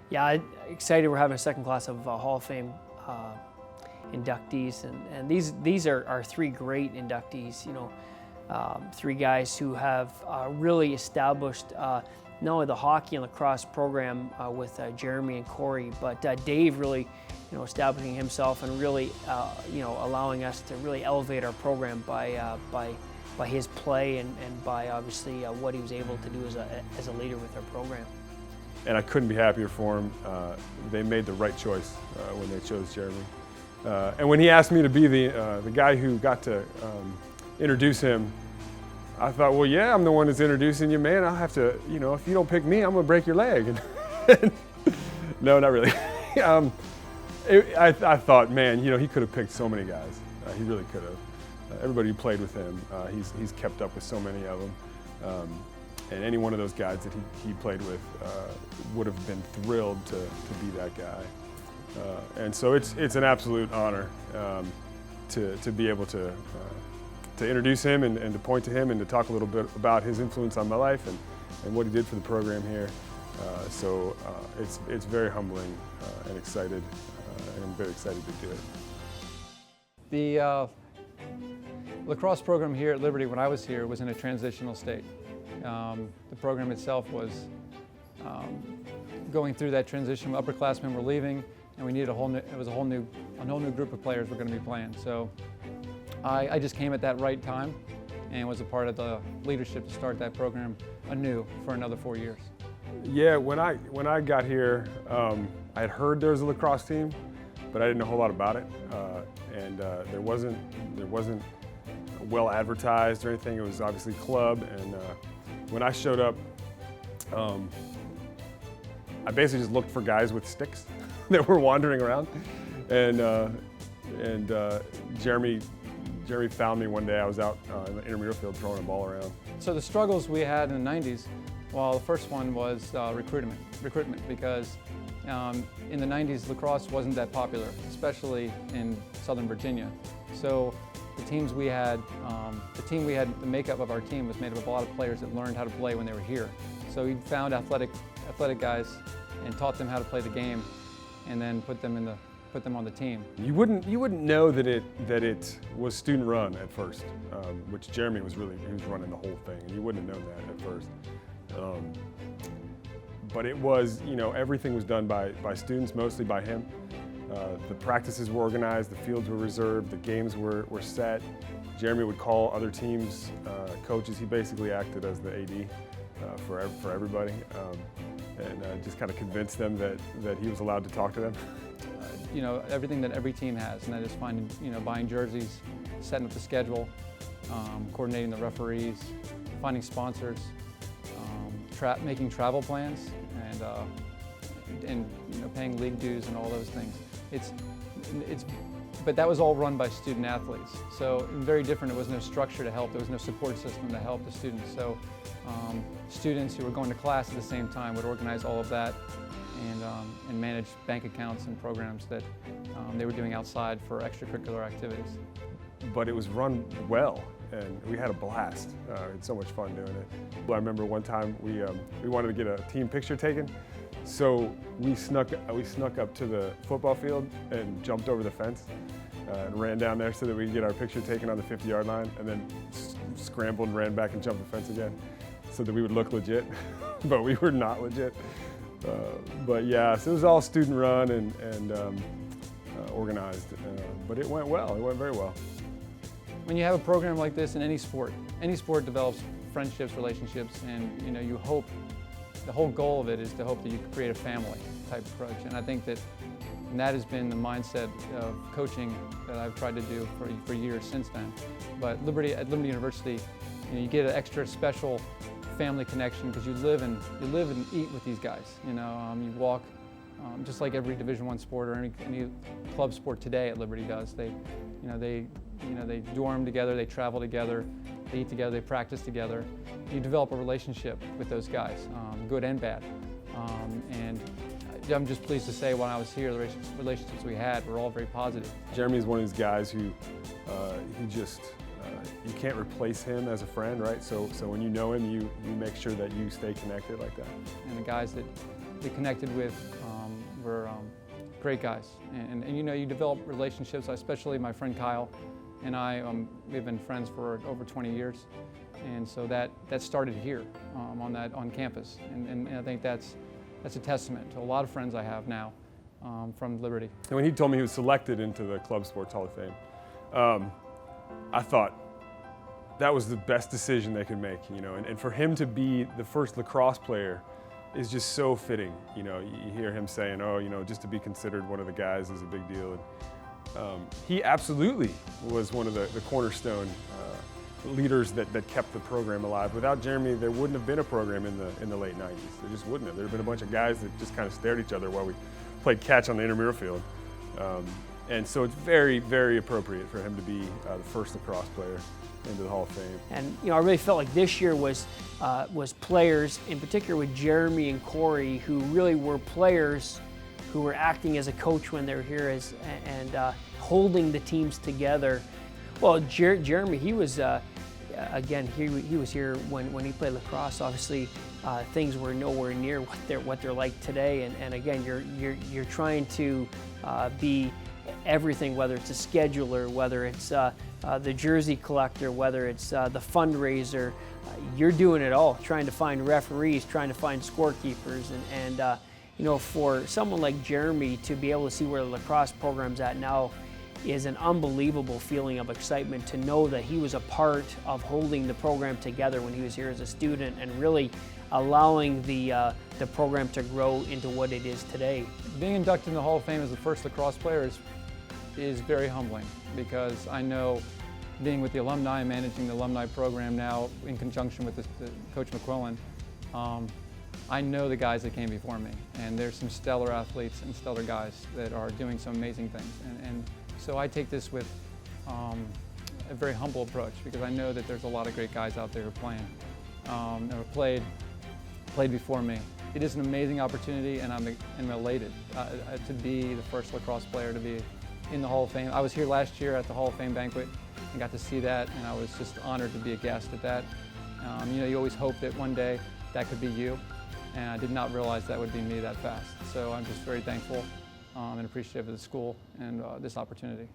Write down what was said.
Yeah, excited we're having a second class of Hall of Fame inductees, and these are three great inductees. You know, three guys who have really established not only the hockey and lacrosse program with Jeremy and Corey, but Dave really, you know, establishing himself and really, you know, allowing us to really elevate our program by his play and by obviously what he was able to do as a leader with our program. And I couldn't be happier for him. They made the right choice when they chose Jeremy. And when he asked me to be the guy who got to introduce him, I thought, well, yeah, I'm the one that's introducing you, man. I'll have to, you know, if you don't pick me, I'm gonna break your leg. No, not really. I thought, man, you know, he could have picked so many guys. He really could have. Everybody who played with him, he's kept up with so many of them. And any one of those guys that he played with would have been thrilled to be that guy. And so it's an absolute honor to be able to introduce him and to point to him and to talk a little bit about his influence on my life and what he did for the program here. So it's very humbling and excited, and I'm very excited to do it. The lacrosse program here at Liberty when I was here was in a transitional state. The program itself was going through that transition. Upperclassmen were leaving, and we needed a whole new group of players were going to be playing. So I just came at that right time and was a part of the leadership to start that program anew for another 4 years. Yeah, when I got here, I had heard there was a lacrosse team, but I didn't know a whole lot about it, and there wasn't well advertised or anything. It was obviously club, and when I showed up, I basically just looked for guys with sticks that were wandering around, and Jeremy found me one day. I was out in the intramural field throwing a ball around. So the struggles we had in the 90s, well, the first one was recruitment, because in the 90s lacrosse wasn't that popular, especially in Southern Virginia. So the teams we had, the makeup of our team was made up of a lot of players that learned how to play when they were here. So we found athletic guys and taught them how to play the game, and then put them on the team. You wouldn't know that it was student run at first, which Jeremy was running the whole thing, and you wouldn't have known that at first. But it was, you know, everything was done by students, mostly by him. The practices were organized, the fields were reserved, the games were set. Jeremy would call other teams' coaches. He basically acted as the AD for everybody, and just kind of convinced them that he was allowed to talk to them. You know, everything that every team has, and that is buying jerseys, setting up the schedule, coordinating the referees, finding sponsors, making travel plans, and you know, paying league dues and all those things. But that was all run by student athletes. So very different. There was no structure to help. There was no support system to help the students. So students who were going to class at the same time would organize all of that and manage bank accounts and programs that they were doing outside for extracurricular activities. But it was run well, and we had a blast. We had so much fun doing it. I remember one time we wanted to get a team picture taken, so we snuck up to the football field and jumped over the fence and ran down there so that we could get our picture taken on the 50-yard line, and then scrambled and ran back and jumped the fence again so that we would look legit, but we were not legit. But yeah, so it was all student run and organized, but it went well. It went very well. When you have a program like this in any sport develops friendships, relationships, and you know, you hope, the whole goal of it is to hope that you can create a family type approach. And I think that has been the mindset of coaching that I've tried to do for years since then. But at Liberty University, you know, you get an extra special family connection because you live and eat with these guys. You know, you walk just like every Division I sport or any club sport today at Liberty does. They dorm together, they travel together, they eat together, they practice together. You develop a relationship with those guys, good and bad. And I'm just pleased to say when I was here, the relationships we had were all very positive. Jeremy's one of these guys who you can't replace him as a friend, right? So when you know him, you make sure that you stay connected like that. And the guys that we connected with were great guys. And you know, you develop relationships, especially my friend Kyle and I, we've been friends for over 20 years. And so that started here on campus. And I think that's a testament to a lot of friends I have now from Liberty. And when he told me he was selected into the Club Sports Hall of Fame, I thought that was the best decision they could make, you know, and for him to be the first lacrosse player is just so fitting. You know, you hear him saying, oh, you know, just to be considered one of the guys is a big deal. And he absolutely was one of the cornerstone leaders that kept the program alive. Without Jeremy, there wouldn't have been a program in the late 90s. There just wouldn't have. There would have been a bunch of guys that just kind of stared at each other while we played catch on the intramural field. And so it's very, very appropriate for him to be the first lacrosse player into the Hall of Fame. And you know, I really felt like this year was players, in particular with Jeremy and Corey, who really were players who were acting as a coach when they were here and holding the teams together. Well, Jeremy, he was again, he was here when he played lacrosse. Obviously, things were nowhere near what they're like today. And again, you're trying to be everything, whether it's a scheduler, whether it's the jersey collector, whether it's the fundraiser. You're doing it all, trying to find referees, trying to find scorekeepers, and you know, for someone like Jeremy to be able to see where the lacrosse program's at now is an unbelievable feeling of excitement to know that he was a part of holding the program together when he was here as a student and really allowing the program to grow into what it is today. Being inducted in the Hall of Fame as the first lacrosse player is very humbling, because I know, being with the alumni and managing the alumni program now in conjunction with Coach McQuillan, I know the guys that came before me, and there's some stellar athletes and stellar guys that are doing some amazing things. And so I take this with a very humble approach, because I know that there's a lot of great guys out there who are playing, and have played before me. It is an amazing opportunity, and I'm elated to be the first lacrosse player to be in the Hall of Fame. I was here last year at the Hall of Fame banquet and got to see that, and I was just honored to be a guest at that. You know, you always hope that one day that could be you, and I did not realize that would be me that fast. So I'm just very thankful and appreciative of the school and this opportunity.